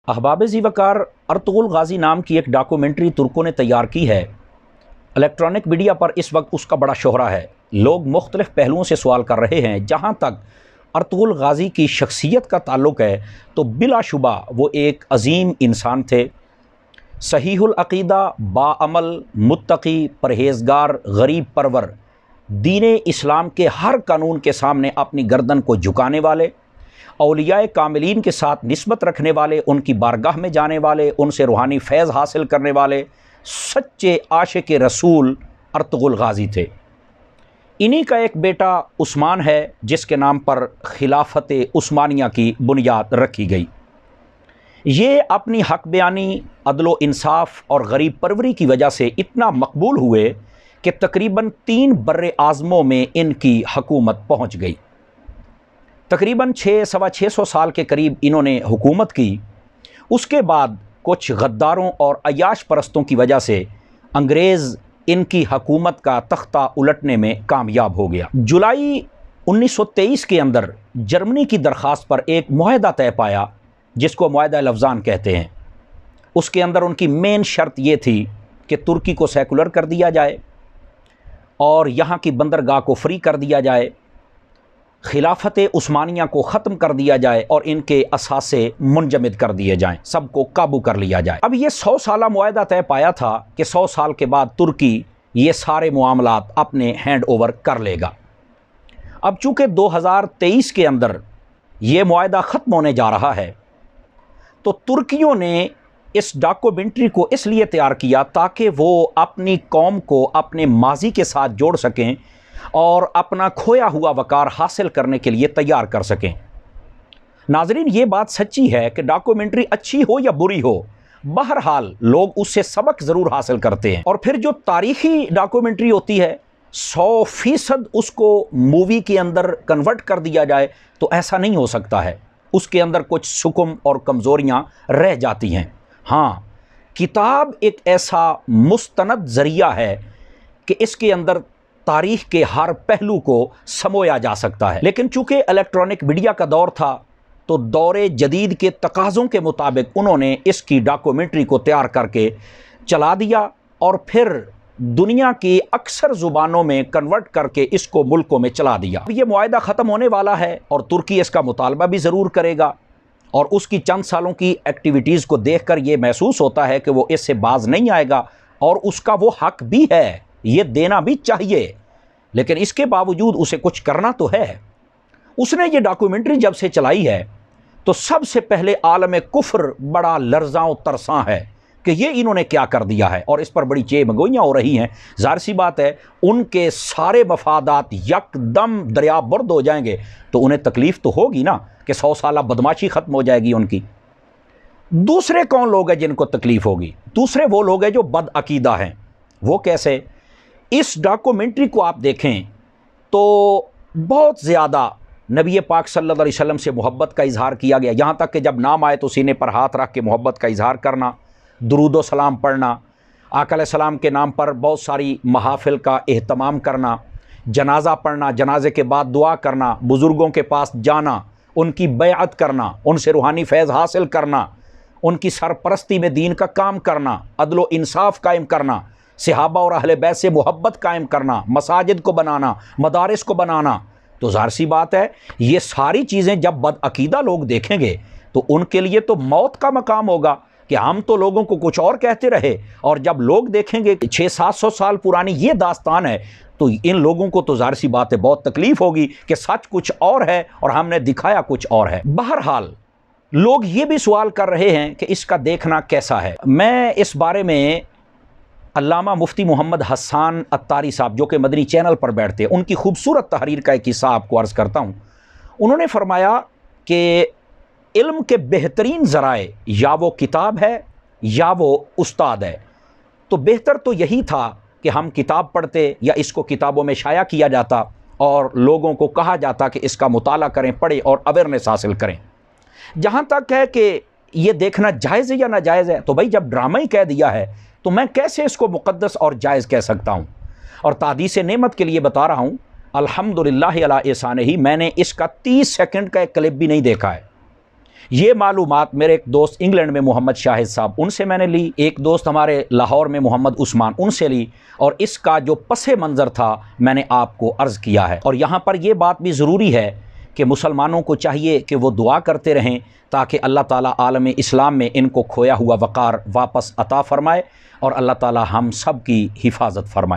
احباب ذی وقار Ertugrul Ghazi نام کی ایک ڈاکومنٹری ترکوں نے تیار کی ہے۔ الیکٹرانک میڈیا پر اس وقت اس کا بڑا شہرہ ہے۔ لوگ مختلف پہلوؤں سے سوال کر رہے ہیں۔ جہاں تک ارطغرل غازی کی شخصیت کا تعلق ہے تو بلا شبہ وہ ایک عظیم انسان تھے، صحیح العقیدہ، باعمل، متقی، پرہیزگار، غریب پرور، دین اسلام کے ہر قانون کے سامنے اپنی گردن کو جھکانے والے، اولیاء کاملین کے ساتھ نسبت رکھنے والے، ان کی بارگاہ میں جانے والے، ان سے روحانی فیض حاصل کرنے والے سچے عاشق رسول ارطغرل غازی تھے۔ انہی کا ایک بیٹا عثمان ہے جس کے نام پر خلافت عثمانیہ کی بنیاد رکھی گئی۔ یہ اپنی حق بیانی، عدل و انصاف اور غریب پروری کی وجہ سے اتنا مقبول ہوئے کہ تقریباً 3 بر اعظموں میں ان کی حکومت پہنچ گئی۔ تقریباً 600 سال کے قریب انہوں نے حکومت کی۔ اس کے بعد کچھ غداروں اور عیاش پرستوں کی وجہ سے انگریز ان کی حکومت کا تختہ الٹنے میں کامیاب ہو گیا۔ جولائی 1923 کے اندر جرمنی کی درخواست پر ایک معاہدہ طے پایا جس کو معاہدہ لوزان کہتے ہیں۔ اس کے اندر ان کی مین شرط یہ تھی کہ ترکی کو سیکولر کر دیا جائے اور یہاں کی بندرگاہ کو فری کر دیا جائے، خلافت عثمانیہ کو ختم کر دیا جائے اور ان کے اثاثے منجمد کر دیے جائیں، سب کو قابو کر لیا جائے۔ اب یہ 100 سالہ معاہدہ طے پایا تھا کہ 100 سال کے بعد ترکی یہ سارے معاملات اپنے ہینڈ اوور کر لے گا۔ اب چونکہ 2023 کے اندر یہ معاہدہ ختم ہونے جا رہا ہے تو ترکیوں نے اس ڈاکومنٹری کو اس لیے تیار کیا تاکہ وہ اپنی قوم کو اپنے ماضی کے ساتھ جوڑ سکیں اور اپنا کھویا ہوا وقار حاصل کرنے کے لیے تیار کر سکیں۔ ناظرین، یہ بات سچی ہے کہ ڈاکومنٹری اچھی ہو یا بری ہو، بہرحال لوگ اس سے سبق ضرور حاصل کرتے ہیں۔ اور پھر جو تاریخی ڈاکومنٹری ہوتی ہے 100% اس کو مووی کے اندر کنورٹ کر دیا جائے تو ایسا نہیں ہو سکتا ہے، اس کے اندر کچھ سکم اور کمزوریاں رہ جاتی ہیں۔ ہاں، کتاب ایک ایسا مستند ذریعہ ہے کہ اس کے اندر تاریخ کے ہر پہلو کو سمویا جا سکتا ہے، لیکن چونکہ الیکٹرانک میڈیا کا دور تھا تو دور جدید کے تقاضوں کے مطابق انہوں نے اس کی ڈاکومنٹری کو تیار کر کے چلا دیا اور پھر دنیا کی اکثر زبانوں میں کنورٹ کر کے اس کو ملکوں میں چلا دیا۔ اب یہ معاہدہ ختم ہونے والا ہے اور ترکی اس کا مطالبہ بھی ضرور کرے گا، اور اس کی چند سالوں کی ایکٹیویٹیز کو دیکھ کر یہ محسوس ہوتا ہے کہ وہ اس سے باز نہیں آئے گا، اور اس کا وہ حق بھی ہے، یہ دینا بھی چاہیے، لیکن اس کے باوجود اسے کچھ کرنا تو ہے۔ اس نے یہ ڈاکومنٹری جب سے چلائی ہے تو سب سے پہلے عالم کفر بڑا لرزاں و ترساں ہے کہ یہ انہوں نے کیا کر دیا ہے، اور اس پر بڑی چیہ مگوئیاں ہو رہی ہیں۔ ظاہر سی بات ہے ان کے سارے مفادات یک دم دریا برد ہو جائیں گے تو انہیں تکلیف تو ہوگی نا کہ 100 سالہ بدماشی ختم ہو جائے گی ان کی۔ دوسرے کون لوگ ہیں جن کو تکلیف ہوگی؟ دوسرے وہ لوگ ہیں جو بد عقیدہ ہیں۔ وہ کیسے؟ اس ڈاکومنٹری کو آپ دیکھیں تو بہت زیادہ نبی پاک صلی اللہ علیہ وسلم سے محبت کا اظہار کیا گیا، یہاں تک کہ جب نام آئے تو سینے پر ہاتھ رکھ کے محبت کا اظہار کرنا، درود و سلام پڑھنا، آقا علیہ السلام کے نام پر بہت ساری محافل کا اہتمام کرنا، جنازہ پڑھنا، جنازے کے بعد دعا کرنا، بزرگوں کے پاس جانا، ان کی بیعت کرنا، ان سے روحانی فیض حاصل کرنا، ان کی سرپرستی میں دین کا کام کرنا، عدل و انصاف قائم کرنا، صحابہ اور اہل بیت سے محبت قائم کرنا، مساجد کو بنانا، مدارس کو بنانا۔ تو ظاہر سی بات ہے یہ ساری چیزیں جب بد عقیدہ لوگ دیکھیں گے تو ان کے لیے تو موت کا مقام ہوگا کہ ہم تو لوگوں کو کچھ اور کہتے رہے، اور جب لوگ دیکھیں گے 600-700 سال پرانی یہ داستان ہے تو ان لوگوں کو تو ظاہر سی بات ہے بہت تکلیف ہوگی کہ سچ کچھ اور ہے اور ہم نے دکھایا کچھ اور ہے۔ بہرحال لوگ یہ بھی سوال کر رہے ہیں کہ اس کا دیکھنا کیسا ہے۔ میں اس بارے میں علامہ مفتی محمد حسان عطاری صاحب جو کہ مدنی چینل پر بیٹھتے ہیں ان کی خوبصورت تحریر کا ایک حصہ آپ کو عرض کرتا ہوں۔ انہوں نے فرمایا کہ علم کے بہترین ذرائع یا وہ کتاب ہے یا وہ استاد ہے، تو بہتر تو یہی تھا کہ ہم کتاب پڑھتے یا اس کو کتابوں میں شائع کیا جاتا اور لوگوں کو کہا جاتا کہ اس کا مطالعہ کریں، پڑھیں اور اویئرنیس حاصل کریں۔ جہاں تک ہے کہ یہ دیکھنا جائز ہے یا ناجائز ہے، تو بھائی جب ڈرامہ ہی کہہ دیا ہے تو میں کیسے اس کو مقدس اور جائز کہہ سکتا ہوں؟ اور تحدیث نعمت کے لیے بتا رہا ہوں، الحمدللہ علی احسانہ، میں نے اس کا 30 سیکنڈ کا ایک کلپ بھی نہیں دیکھا ہے۔ یہ معلومات میرے ایک دوست انگلینڈ میں محمد شاہد صاحب ان سے میں نے لی، ایک دوست ہمارے لاہور میں محمد عثمان ان سے لی، اور اس کا جو پس منظر تھا میں نے آپ کو عرض کیا ہے۔ اور یہاں پر یہ بات بھی ضروری ہے کہ مسلمانوں کو چاہیے کہ وہ دعا کرتے رہیں تاکہ اللہ تعالیٰ عالم اسلام میں ان کو کھویا ہوا وقار واپس عطا فرمائے اور اللہ تعالیٰ ہم سب کی حفاظت فرمائے۔